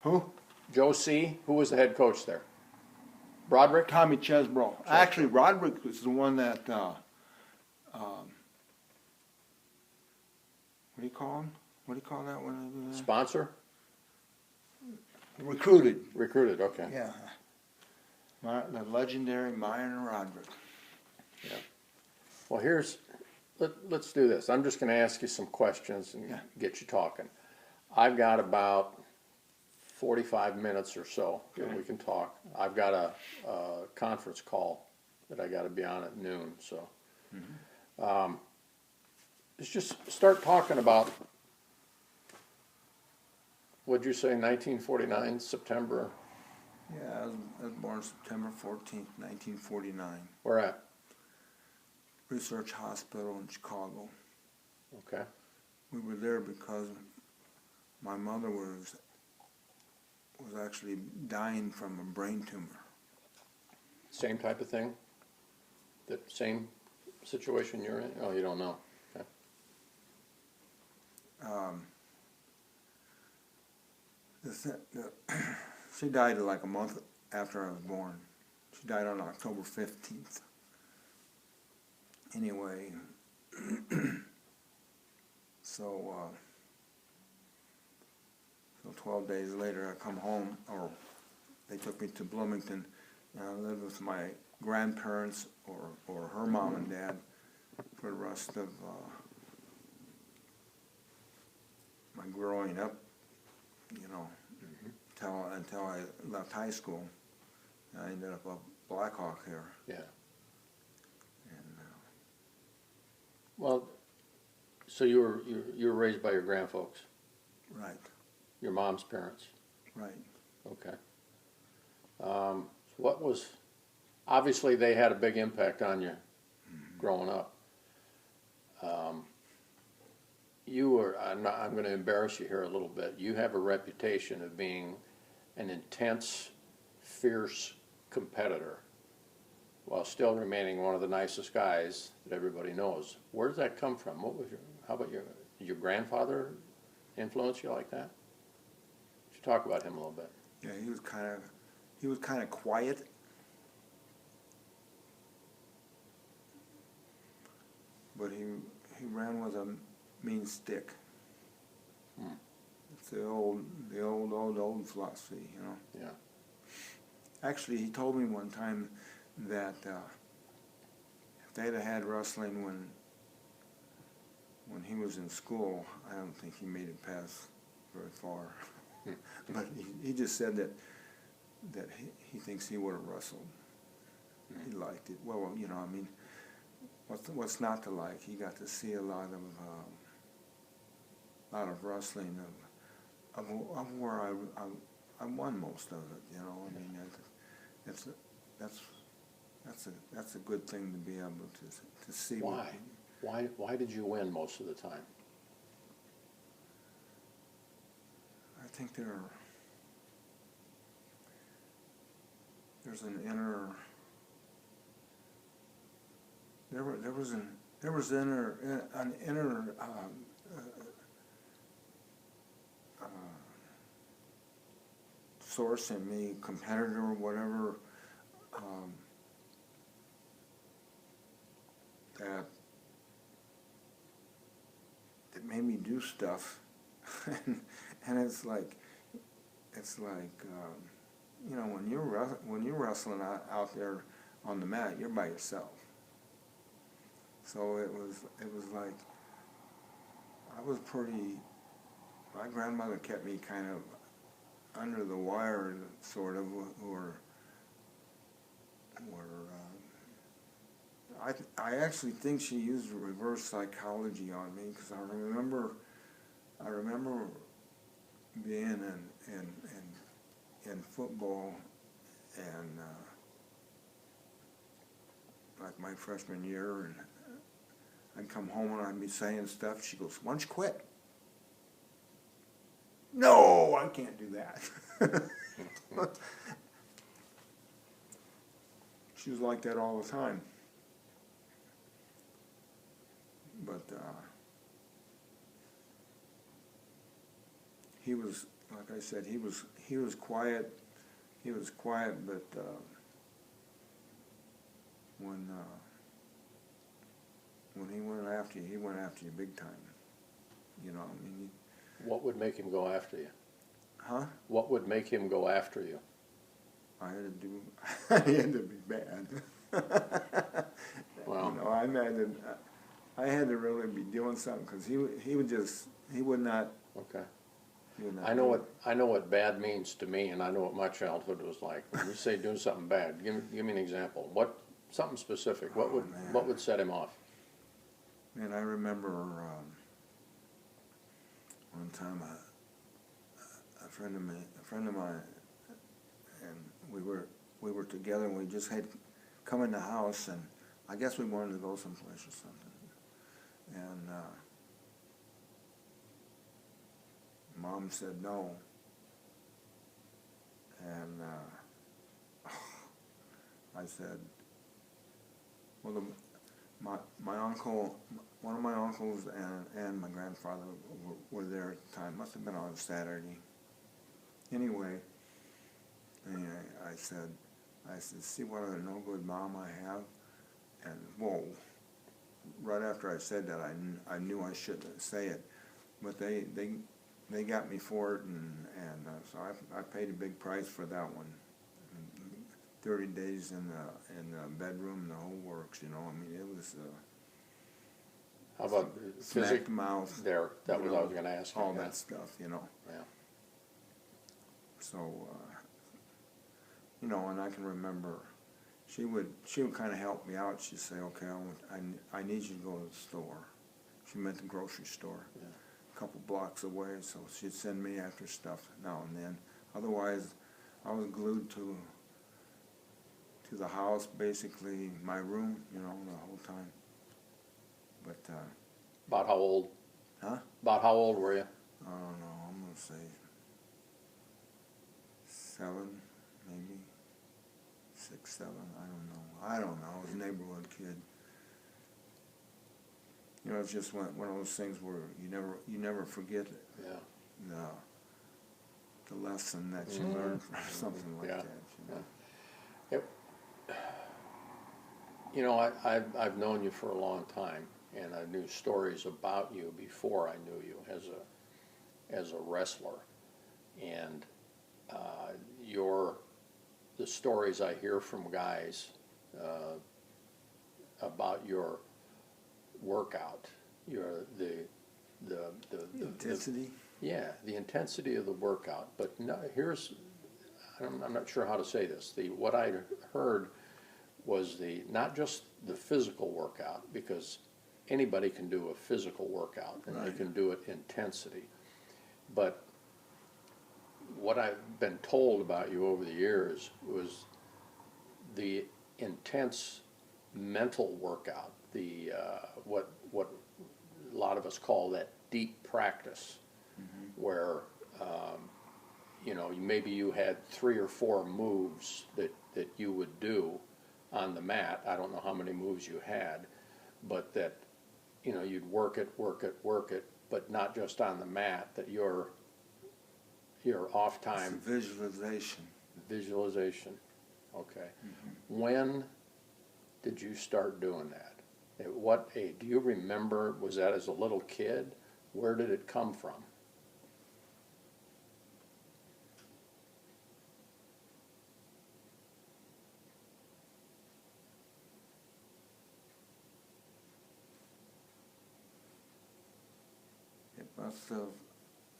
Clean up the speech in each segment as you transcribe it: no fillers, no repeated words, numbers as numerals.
Who? Joe C., who was the head coach there? Broderick? Tommy Chesbro. Actually, Roderick was the one that, what do you call him? What do you call that when they do that? Sponsor? Recruited. Recruited, okay. Yeah. The legendary Myron Roderick. Yeah. Well, let's do this. I'm just going to ask you some questions and get you talking. I've got about 45 minutes or so that we can talk. I've got a conference call that I got to be on at noon, so let's just start talking about, what'd you say, 1949, September? Yeah, I was born September 14th, 1949. Where at? Research Hospital in Chicago. Okay. We were there because my mother was actually dying from a brain tumor. Same type of thing? The same situation you're in? Oh, you don't know. Okay. She died like a month after I was born. She died on October 15th. Anyway, so 12 days later I come home, or they took me to Bloomington, and I lived with my grandparents or her mom and dad for the rest of my growing up, you know, until I left high school. I ended up a Blackhawk here. Yeah. And Well, so you were raised by your grandfolks, right, your mom's parents. right. Okay. What was, obviously they had a big impact on you growing up. You were, I'm going to embarrass you here a little bit. You have a reputation of being an intense, fierce competitor while still remaining one of the nicest guys that everybody knows. Where does that come from? How about your grandfather influence you like that? Should talk about him a little bit. Yeah, he was kind of quiet. But he ran with a mean stick. It's the old philosophy, you know. Yeah. Actually, he told me one time that if they'd have had wrestling when he was in school, I don't think he made it past very far. But he just said that he thinks he would have wrestled. He liked it. Well, you know, I mean, what's not to like? He got to see a lot of wrestling of where I won most of it. You know, I mean, that's a good thing to be able to see. Why? Why did you win most of the time? I think there's an inner. There was an inner source in me, competitor or whatever, that made me do stuff, and it's like you know, when you're wrestling out there on the mat, you're by yourself. So it was like my grandmother kept me kind of under the wire, sort of, I actually think she used reverse psychology on me, because I remember being in football, and like my freshman year, and I'd come home and I'd be saying stuff. She goes, "Why don't you quit?" No, I can't do that. She was like that all the time. But he was, like I said, he he was quiet. He was quiet, but when he went after you, he went after you big time. You know, I mean, What would make him go after you? huh? What would make him go after you? I had to do. I had to be bad. Well, You know, I had to really be doing something because he would not. okay. He would not I know what bad means to me, and I know what my childhood was like. When you say doing something bad, give me an example. Something specific? Oh, man. What would set him off? Man, I remember one time a friend of mine, and we were together, and we just had come in the house, and I guess we wanted to go someplace or something, and Mom said no, and I said, well, my uncle, one of my uncles and my grandfather were there at the time. Must have been on a Saturday. Anyway, I said, see what a no good mom I have, and whoa! Right after I said that, I knew I shouldn't say it, but they got me for it, and so I paid a big price for that one. 30 days in the bedroom, and the whole works. You know, I mean, it was. How about smack mouth? There, that was know, what I was going to ask you. all yeah. that stuff, you know. Yeah. So, you know, and I can remember, she would kind of help me out. She'd say, "Okay, I need you to go to the store." She meant the grocery store, Yeah. a couple blocks away. So she'd send me after stuff now and then. Otherwise, I was glued to the house, basically my room, you know, the whole time. But About how old? huh? About how old were you? I don't know. I'm gonna say 7, maybe 6, 7. I don't know. I was a neighborhood kid. You know, it's just one of those things where you never forget Yeah. the lesson that you learned from something like Yeah. that. You know? Yep. You know, I've known you for a long time, and I knew stories about you before I knew you as a wrestler, and the stories I hear from guys about your workout, the Intensity. yeah, the intensity of the workout. But no, I'm not sure how to say this. What I heard was not just the physical workout, because anybody can do a physical workout and they Right. can do it intensity. But what I've been told about you over the years was the intense mental workout, the what a lot of us call that deep practice, where you know, maybe you had 3 or 4 moves that you would do on the mat. I don't know how many moves you had, but that, you know, you'd work it, but not just on the mat, that your off It's time a visualization. Okay. When did you start doing that? At what age? Do you remember, was that as a little kid? Where did it come from?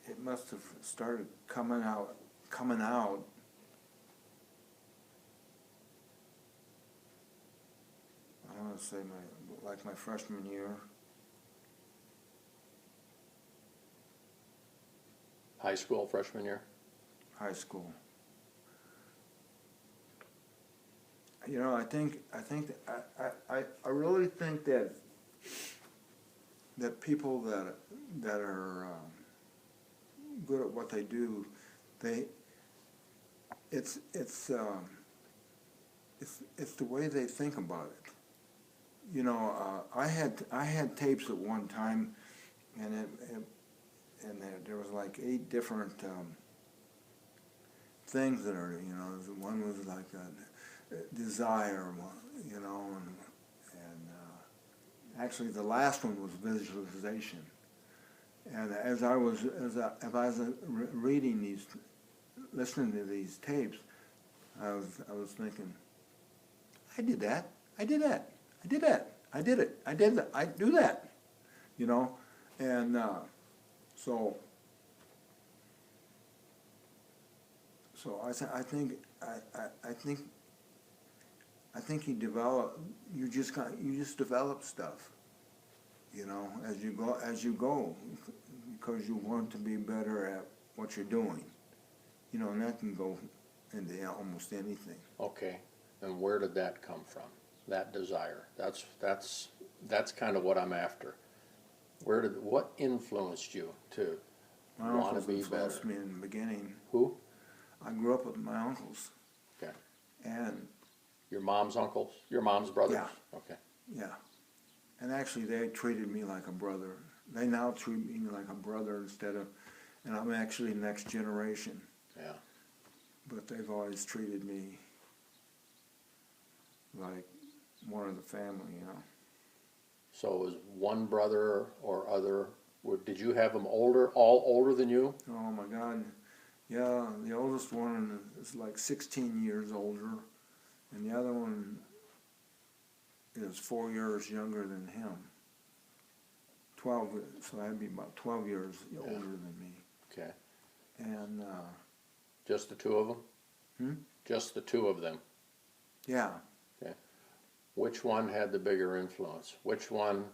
It must have started coming out. I want to say my freshman year. High school, freshman year? High school. You know, I really think that people that are good at what they do, it's the way they think about it. You know, I had tapes at one time, and there was like 8 different things that are, you know, one was like a desire, you know, and actually the last one was visualization. And as I was reading these, listening to these tapes, I was thinking, I did that, I did that, I did that, I did it, I did that, I do that, you know, and so I think you develop, you just develop stuff, you know, as you go, because you want to be better at what you're doing, you know, and that can go into almost anything. Okay, and where did that come from? That desire. That's kind of what I'm after. What influenced you to My want to uncles be influenced better? me in the beginning. Who? I grew up with my uncles. Okay. And Your mom's uncles? Your mom's brothers? Yeah. Okay. yeah, and actually they treated me like a brother. They now treat me like a brother instead of, and I'm actually next generation. Yeah. But they've always treated me like one of the family, you know. So it was one brother or other? Did you have them all older than you? Oh my God, yeah, the oldest one is like 16 years older, and the other one is 4 years younger than him. 12, so that'd be about 12 years older than me. Okay. And Just the two of them? Hmm? Just the two of them. yeah, Okay. Which one had the bigger influence? Which one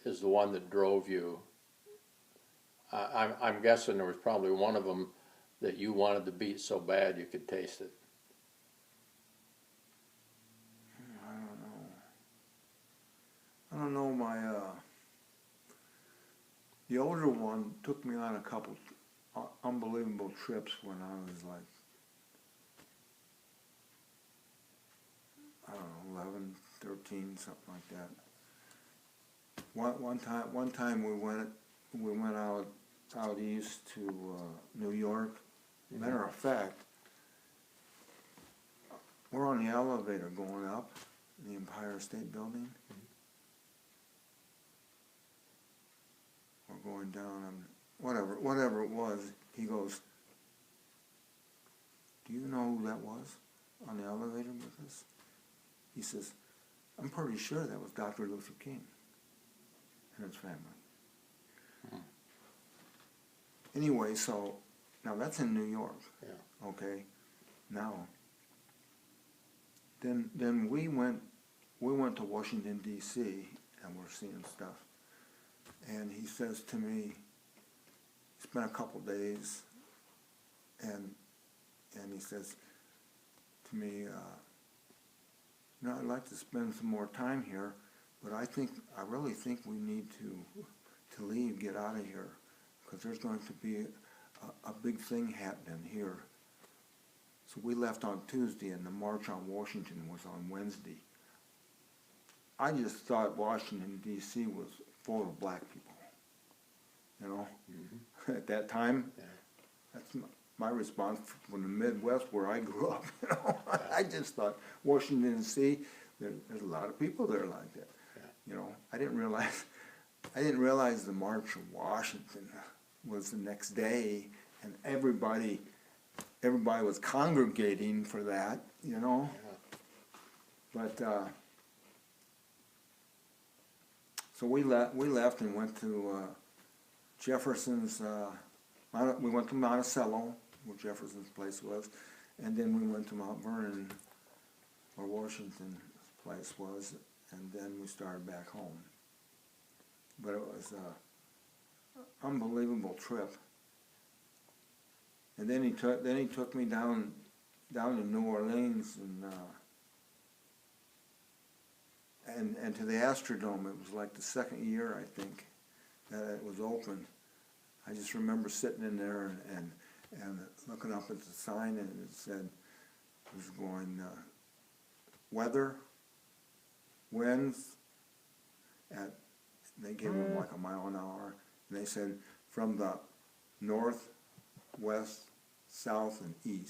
is the one that drove you? I'm guessing there was probably one of them that you wanted to beat so bad you could taste it. I don't know. I don't know. The older one took me on a couple unbelievable trips when I was like, I don't know, 11, 13, something like that. One time we went out east to New York. Matter of fact, we're on the elevator going up the Empire State Building. We're going down, and whatever it was, he goes, "Do you know who that was on the elevator with us?" He says, "I'm pretty sure that was Dr. Luther King and his family." Anyway, so now that's in New York. Yeah. Okay. Now, then we went to Washington D.C. and we're seeing stuff. And he says to me, it's been a couple days, and he says to me, I'd like to spend some more time here, but I really think we need to leave, get out of here, because there's going to be a big thing happening here. So we left on Tuesday, and the March on Washington was on Wednesday. I just thought Washington, D.C. was full of black people, you know, at that time. Yeah. That's my response from the Midwest where I grew up, you know. I just thought Washington, D.C., there's a lot of people there like that. Yeah. You know, I didn't realize the March of Washington was the next day, and everybody was congregating for that, you know. Yeah. But so we left and went to Jefferson's. We went to Monticello, where Jefferson's place was, and then we went to Mount Vernon, where Washington's place was, and then we started back home. But it was an unbelievable trip. And then he took me down to New Orleans and to the Astrodome. It was like the second year, I think, that it was open. I just remember sitting in there and looking up at the sign, and it said, it was going weather, winds, they gave them like a mile an hour, and they said from the north, west, south, and east.